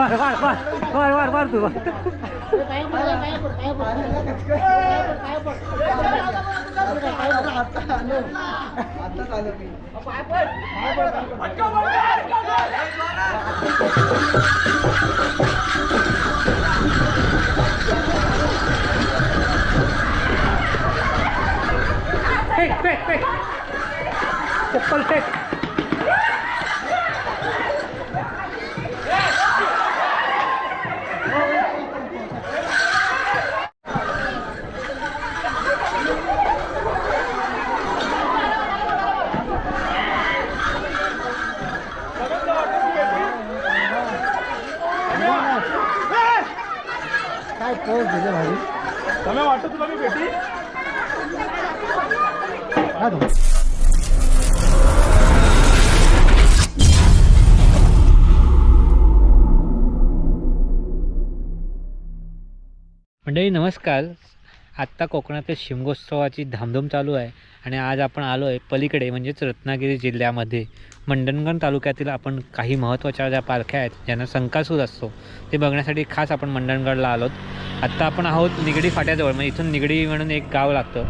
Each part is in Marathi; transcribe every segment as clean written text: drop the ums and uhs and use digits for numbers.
वार वार वार वार वार वार तू फेक फेक फेक चप्पल फेक काय पोच दिले भाई मला वाटतं तुला मी भेटी मंडळी नमस्कार. आत्ता कोकणातील शिमगोत्सवाची धामधूम चालू आहे आणि आज आपण आलो आहे पलीकडे म्हणजेच रत्नागिरी जिल्ह्यामध्ये मंडणगड तालुक्यातील आपण काही महत्त्वाच्या ज्या पालख्या आहेत ज्यांना संकासूर असतो ते बघण्यासाठी खास आपण मंडणगडला आलोत. आत्ता आपण आहोत निगडी फाट्याजवळ. म्हणजे इथून निगडी म्हणून एक गाव लागतं.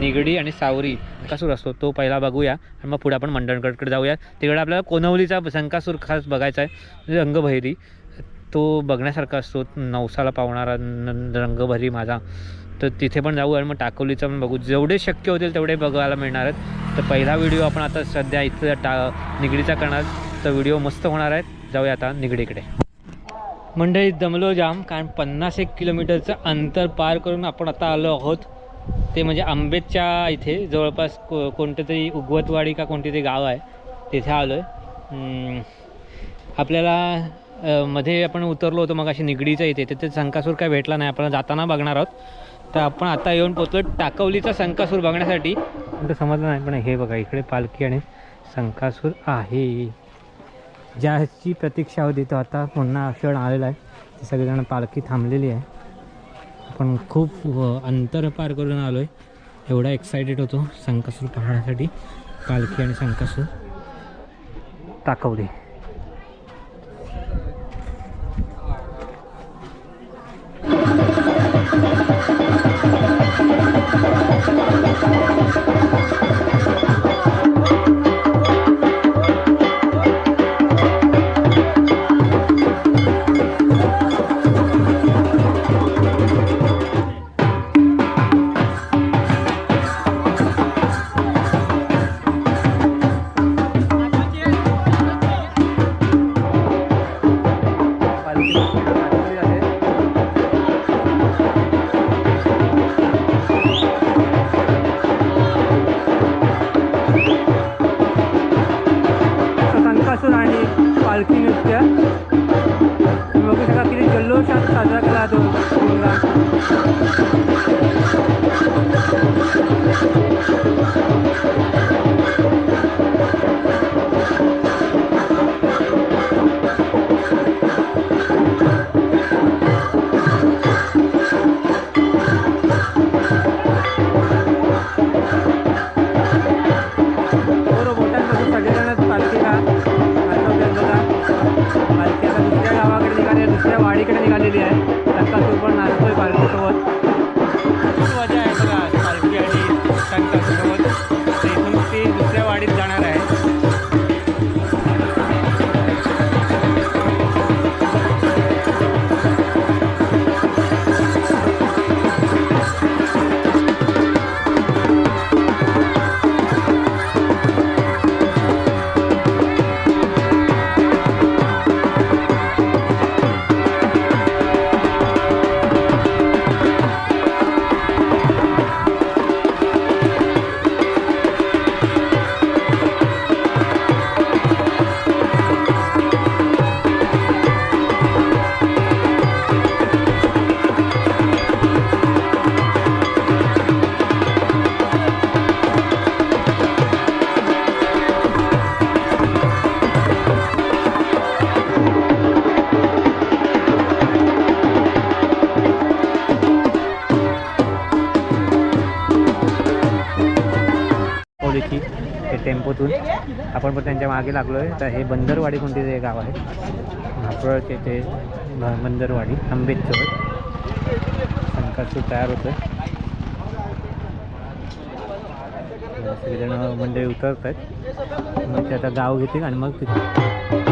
निगडी आणि सावरी संकासूर असतो तो पहिला बघूया आणि मग पुढे आपण मंडणगडकडे जाऊया. तिकडे आपल्याला कोनवलीचा संकासूर खास बघायचा आहे. रंगभैरी तो बघण्यासारखा असतो. नवसाला पावणारा रंगभैरी माझा. तर तिथे पण जाऊ आणि मग टाकवलीचं पण बघू. जेवढे शक्य होतील तेवढे बघायला मिळणार आहेत. तर पहिला व्हिडिओ आपण आता सध्या इथं निगडीचा करणार. तर व्हिडिओ मस्त होणार आहेत. जाऊया आता निगडीकडे. मंडळी दमलो जाम कारण 51 किलोमीटरचं अंतर पार करून आपण आता आलो आहोत ते म्हणजे आंबेच्या इथे जवळपास कोणतं तरी उगवतवाडी का कोणते तरी गाव आहे तिथे आलो आहे. आपल्याला मध्ये आपण उतरलो होतो मग अशी निगडीच्या इथे तिथे संकासूर काय भेटला नाही. आपण जाताना बघणार आहोत. तर आपण आता येऊन पोचलो टाकवलीचा संकासूर बघण्यासाठी. पण समजलं नाही पण हे बघा इकडे पालखी आणि संकासूर आहे. ज्याची प्रतीक्षा होती तो आता पुन्हा क्षण आलेला आहे. ते सगळेजण पालखी थांबलेली आहे. आपण खूप अंतर पार करून आलो आहे. एवढा एक्सायटेड होतो संकासूर पाहण्यासाठी. पालखी आणि संकासूर टाकवली. आणि पालखी नृत्य बघू शकता किती जल्लोषात साजरा केला दुसऱ्या वाडीकडे निघालेली आहे. संकासूर पण नाचतोय पालखीसोबत. खूप मजा आहे बघा पालखी आणि संकासूरसोबत. इथून ती दुसऱ्या वाडीत जाणार आहे. टेम्पोतून आपण पण त्यांच्या मागे लागलो आहे. तर हे बंदरवाडी कोणती ते गाव आहे. आपल्याचे ते मंदरवाडी आंबेडकर संकासूर तयार होतं. सगळेजण मंडळी उतरत आहेत. मग ते आता गाव घेतील आणि मग तिथे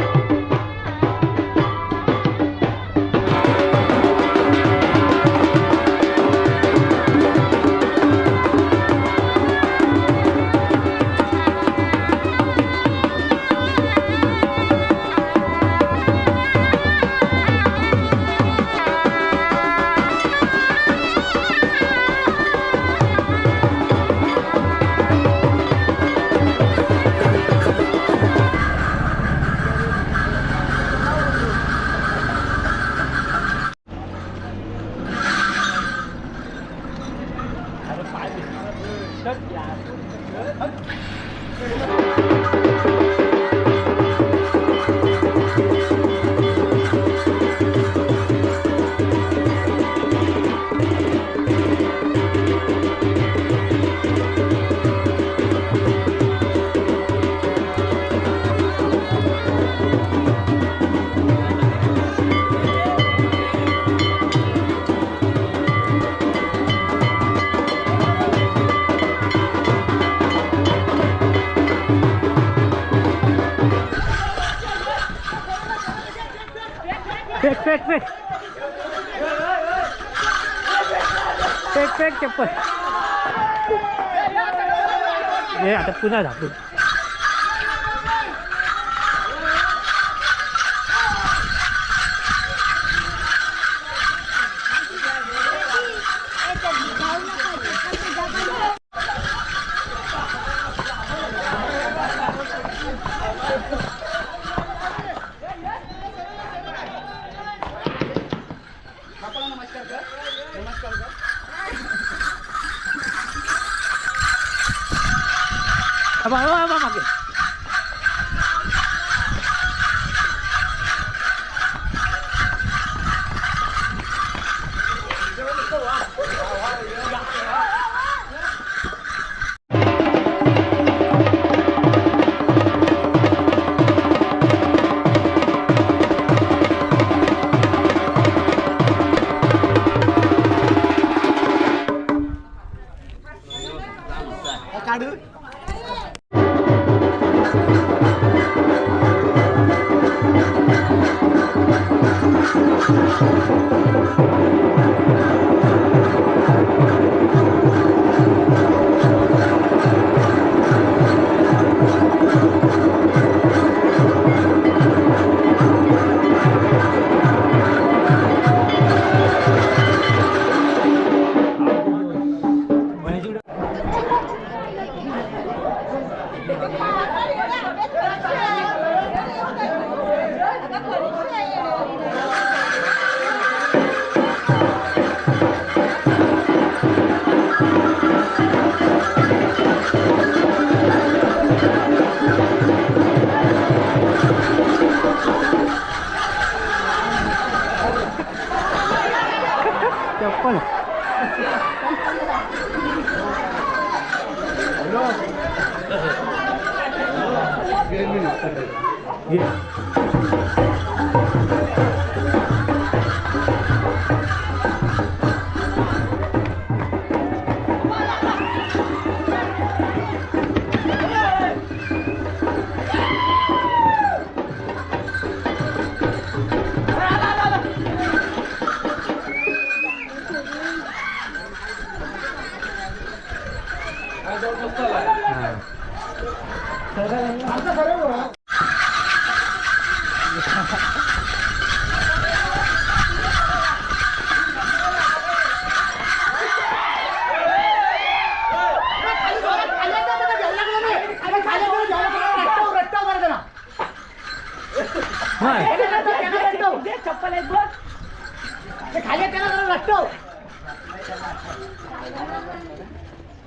फेक चप्पल. हे आता पुन्हा झाकू. मागे काढू. चप्पल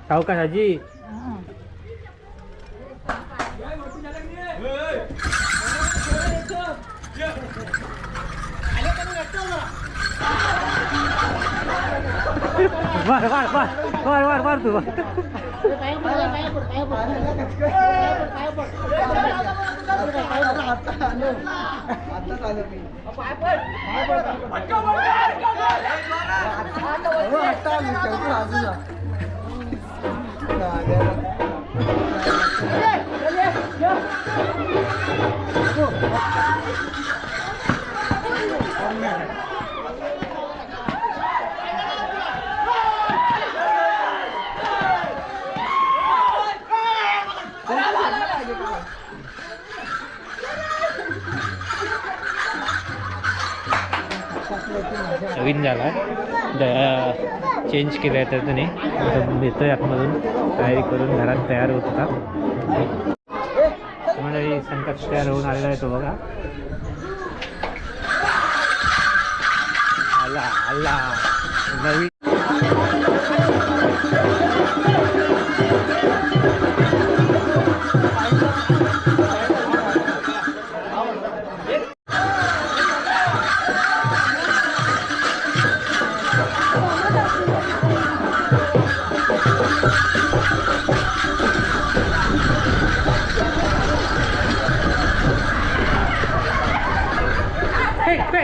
सावकाशाजी वार वार वार वार वार वार तू नवीन झाला चेंज केलं आहे तर त्याने येतो आहे आतमधून तयारी करून घरात तयार होत होता म्हणजे संकट तयार होऊन आलेला आहे तो बघा आला आला नवीन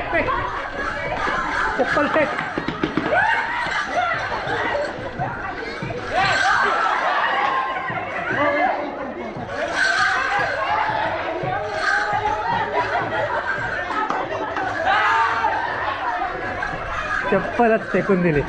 फेक चप्पल फेक चप्पलच फेकून दिली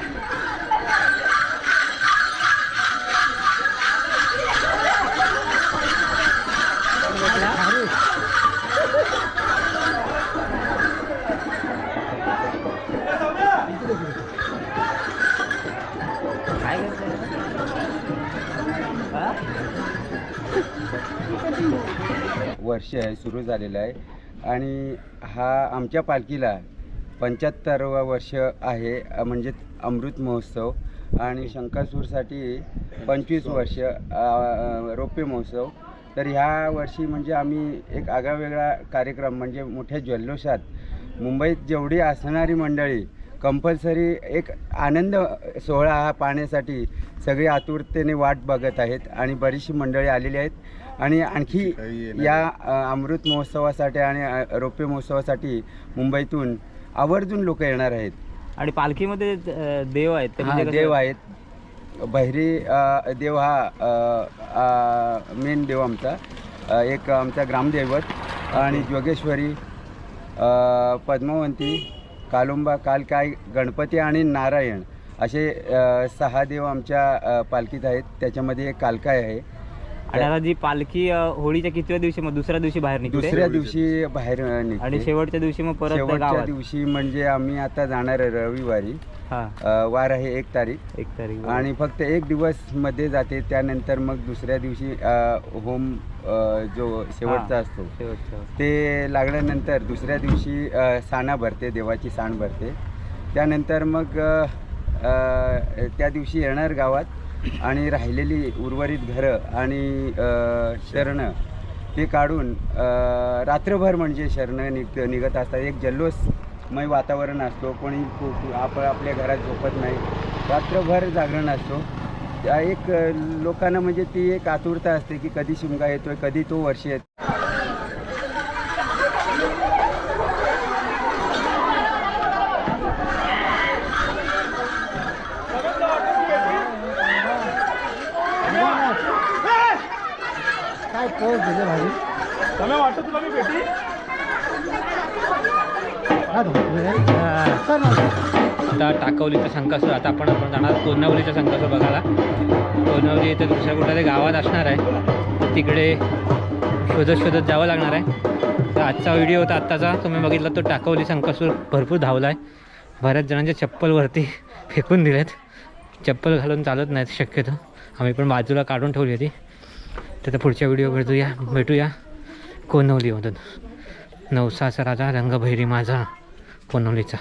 वर्ष आहे सुरू झालेलं आहे आणि हा आमच्या पालखीला 75वा वर्ष आहे म्हणजे अमृत महोत्सव आणि शंकासूरसाठी 25 वर्ष रौप्य महोत्सव. तर ह्या वर्षी म्हणजे आम्ही एक आगळावेगळा कार्यक्रम म्हणजे मोठ्या जल्लोषात मुंबईत जेवढी असणारी मंडळी कंपल्सरी एक आनंद सोहळा हा पाहण्यासाठी सगळे आतुरतेने वाट बघत आहेत आणि बरीचशी मंडळी आलेली आहेत आणि आणखी या अमृत महोत्सवासाठी आणि रौप्य महोत्सवासाठी मुंबईतून आवर्जून लोक येणार आहेत. आणि पालखीमध्ये देव आहेत ते म्हणजे देव आहेत. बहिरी देव हा मेन देव आमचा एक आमचा ग्रामदैवत आणि जोगेश्वरी पद्मावंती कालुंबा कालकाय गणपती आणि नारायण असे 6 देव आमच्या पालखीत आहेत. त्याच्यामध्ये एक कालकाय आहे. आणि आता जी पालखी होळीच्या कितव्या दिवशी मग दुसऱ्या दिवशी बाहेर निघते दुसऱ्या दिवशी बाहेर निघते आणि शेवटच्या दिवशी मग परत शेवटच्या दिवशी म्हणजे आम्ही आता जाणार आहे रविवारी. वार आहे 1 तारीख आणि फक्त 1 दिवस मध्ये जाते. त्यानंतर मग दुसऱ्या दिवशी होम जो शेवटचा असतो ते लागल्यानंतर दुसऱ्या दिवशी साना भरते देवाची सांड भरते. त्यानंतर मग त्या दिवशी येणार गावात आणि राहिलेली उर्वरित घरं आणि शरणं ते काढून रात्रभर म्हणजे शरणं निघत असतात. एक जल्लोषमय वातावरण असतो. कोणी आपल्या घरात झोपत नाही. रात्रभर जागरण असतो. त्या एक लोकांना म्हणजे ती एक आतुरता असते की कधी शिमगा येतोय कधी तो वर्ष येतो. काय पोच दिले भाजी समय वाटतं तुला मी भेटी आता टाकवलीचा संकासूर आता आपण जाणार कोणावलीचा संकासूर बघायला. कोणावली इथे दुसऱ्या कुठल्या गावात असणार आहे तिकडे शोधत जावं लागणार आहे. तर आजचा व्हिडिओ होता आत्ताचा तुम्ही बघितला तो टाकवली संकासूर भरपूर धावला आहे. बऱ्याच जणांच्या चप्पलवरती फेकून दिलेत. चप्पल घालून चालत नाहीत शक्यतो. आम्ही पण बाजूला काढून ठेवली होती. तर पुढच्या व्हिडिओ भेटूया कोणवलीमधून. नवसाचा राजा रंगभैरी माझा कोणवलीचा.